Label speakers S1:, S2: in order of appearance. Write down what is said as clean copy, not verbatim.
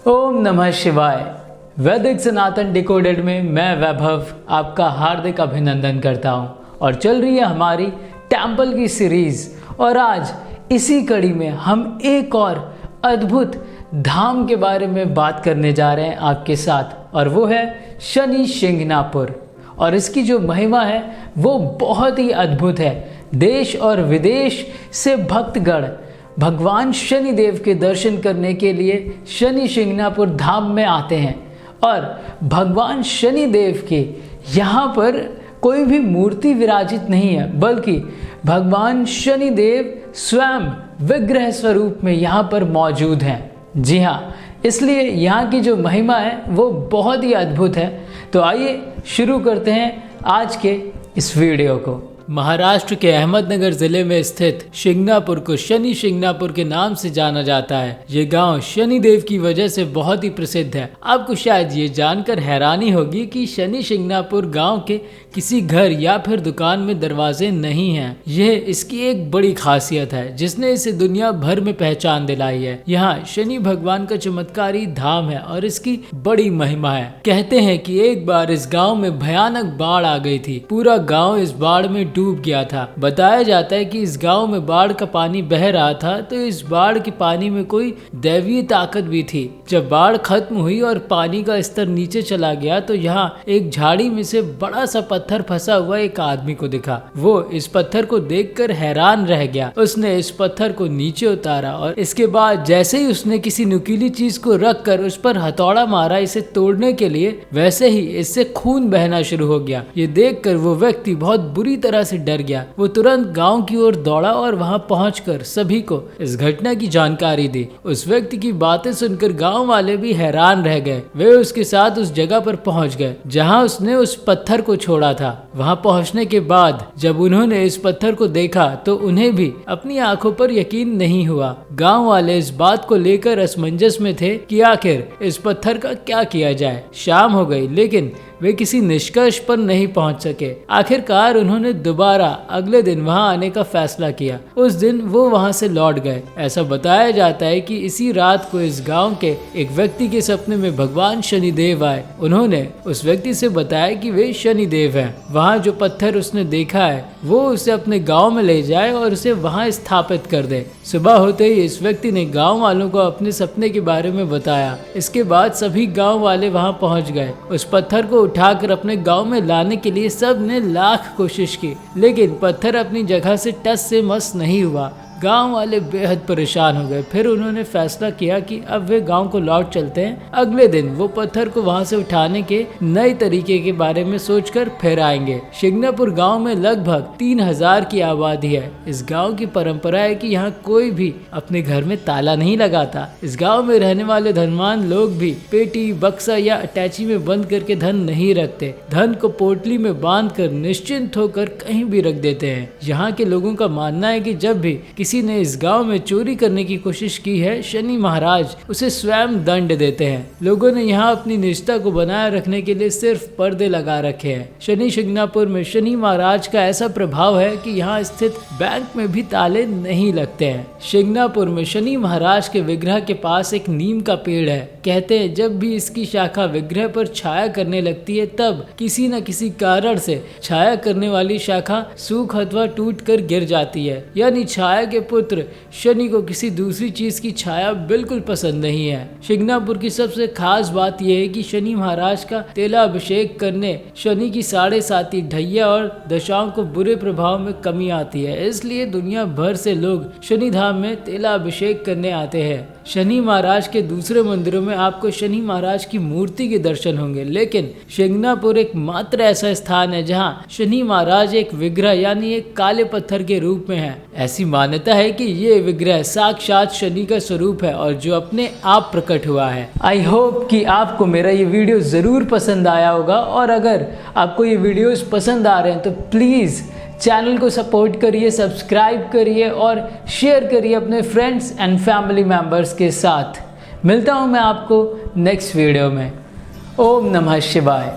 S1: ओम नमः शिवाय। वैदिक सनातन डिकोडेड में मैं वैभव आपका हार्दिक अभिनंदन करता हूं और चल रही है हमारी टेम्पल की सीरीज। और आज इसी कड़ी में हम एक और अद्भुत धाम के बारे में बात करने जा रहे हैं आपके साथ, और वो है शनि शिंगणापुर। और इसकी जो महिमा है वो बहुत ही अद्भुत है। देश और विदेश से भक्तगण भगवान शनि देव के दर्शन करने के लिए शनि शिंगणापुर धाम में आते हैं। और भगवान शनि देव के यहाँ पर कोई भी मूर्ति विराजित नहीं है, बल्कि भगवान शनि देव स्वयं विग्रह स्वरूप में यहाँ पर मौजूद हैं। जी हाँ, इसलिए यहाँ की जो महिमा है वो बहुत ही अद्भुत है। तो आइए शुरू करते हैं आज के इस वीडियो को। महाराष्ट्र के अहमदनगर जिले में स्थित शिंगणापुर को शनि शिंगणापुर के नाम से जाना जाता है। ये गांव शनि देव की वजह से बहुत ही प्रसिद्ध है। आपको शायद ये जानकर हैरानी होगी कि शनि शिंगणापुर गांव के किसी घर या फिर दुकान में दरवाजे नहीं हैं। यह इसकी एक बड़ी खासियत है जिसने इसे दुनिया भर में पहचान दिलाई है। यहाँ शनि भगवान का चमत्कारी धाम है और इसकी बड़ी महिमा है। कहते हैं कि एक बार इस गाँव में भयानक बाढ़ आ गई थी। पूरा गाँव इस बाढ़ में डूब गया था। बताया जाता है कि इस गांव में बाढ़ का पानी बह रहा था, तो इस बाढ़ के पानी में कोई दैवीय ताकत भी थी। जब बाढ़ खत्म हुई और पानी का स्तर नीचे चला गया तो यहाँ एक झाड़ी में से बड़ा सा पत्थर फंसा हुआ एक आदमी को दिखा। वो इस पत्थर को देखकर हैरान रह गया। उसने इस पत्थर को नीचे उतारा और इसके बाद जैसे ही उसने किसी नुकीली चीज को रख कर उस पर हथौड़ा मारा इसे तोड़ने के लिए, वैसे ही इससे खून बहना शुरू हो गया। ये देखकर वो व्यक्ति बहुत बुरी तरह से डर गया। वो तुरंत गांव की ओर दौड़ा और वहां पहुंचकर सभी को इस घटना की जानकारी दी। उस व्यक्ति की बातें सुनकर गांव वाले भी हैरान रह गए। वे उसके साथ उस जगह पर पहुंच गए जहां उसने उस पत्थर को छोड़ा था। वहां पहुंचने के बाद जब उन्होंने इस पत्थर को देखा तो उन्हें भी अपनी आंखों पर यकीन नहीं हुआ। गांव वाले इस बात को लेकर असमंजस में थे कि आखिर इस पत्थर का क्या किया जाए। शाम हो गई लेकिन वे किसी निष्कर्ष पर नहीं पहुंच सके। आखिरकार उन्होंने दोबारा अगले दिन वहां आने का फैसला किया। उस दिन वो वहां से लौट गए। ऐसा बताया जाता है कि इसी रात को इस गांव के एक व्यक्ति के सपने में भगवान शनि देव आए। उन्होंने उस व्यक्ति से बताया कि वे शनि देव हैं। वहां जो पत्थर उसने देखा है वो उसे अपने गाँव में ले जाए और उसे वहाँ स्थापित कर दे। सुबह होते ही इस व्यक्ति ने गाँव वालों को अपने सपने के बारे में बताया। इसके बाद सभी गाँव वाले वहाँ पहुँच गए। उस पत्थर को उठाकर अपने गांव में लाने के लिए सब ने लाख कोशिश की, लेकिन पत्थर अपनी जगह से टस से मस नहीं हुआ। गांव वाले बेहद परेशान हो गए। फिर उन्होंने फैसला किया कि अब वे गांव को लौट चलते हैं। अगले दिन वो पत्थर को वहां से उठाने के नए तरीके के बारे में सोचकर फिर आएंगे। शिंगणापुर गांव में लगभग 3000 की आबादी है। इस गांव की परंपरा है कि यहाँ कोई भी अपने घर में ताला नहीं लगाता। इस गांव में रहने वाले धनवान लोग भी पेटी, बक्सा या अटैची में बंद करके धन नहीं रखते। धन को पोटली में बांध कर निश्चिंत होकर कहीं भी रख देते हैं। यहाँ के लोगों का मानना है कि जब भी किसी ने इस गांव में चोरी करने की कोशिश की है, शनि महाराज उसे स्वयं दंड देते हैं। लोगों ने यहाँ अपनी निष्ठा को बनाए रखने के लिए सिर्फ पर्दे लगा रखे हैं। शनि शिंगणापुर में शनि महाराज का ऐसा प्रभाव है कि यहाँ स्थित बैंक में भी ताले नहीं लगते हैं। शिंगणापुर में शनि महाराज के विग्रह के पास एक नीम का पेड़ है। कहते हैं जब भी इसकी शाखा विग्रह पर छाया करने लगती है तब किसी न किसी कारण से छाया करने वाली शाखा सूख अथवा टूट कर गिर जाती है। यानी छाया के पुत्र शनि को किसी दूसरी चीज की छाया बिल्कुल पसंद नहीं है। शिंगणापुर की सबसे खास बात यह है कि शनि महाराज का तेलाभिषेक करने शनि की 7.5 ढैया और दशाओं को बुरे प्रभाव में कमी आती है। इसलिए दुनिया भर से लोग शनि धाम में तेलाभिषेक करने आते हैं। शनि महाराज के दूसरे मंदिरों में आपको शनि महाराज की मूर्ति के दर्शन होंगे, लेकिन शिंगणापुर एक मात्र ऐसा स्थान है जहाँ शनि महाराज एक विग्रह यानी एक काले पत्थर के रूप में है। ऐसी मान्यता है कि ये विग्रह साक्षात शनि का स्वरूप है और जो अपने आप प्रकट हुआ है। आई होप कि आपको मेरा ये वीडियो जरूर पसंद आया होगा, और अगर आपको ये वीडियोस पसंद आ रहे हैं तो प्लीज चैनल को सपोर्ट करिए, सब्सक्राइब करिए और शेयर करिए अपने फ्रेंड्स एंड फैमिली मेम्बर्स के साथ। मिलता हूँ मैं आपको नेक्स्ट वीडियो में। ओम नमः शिवाय।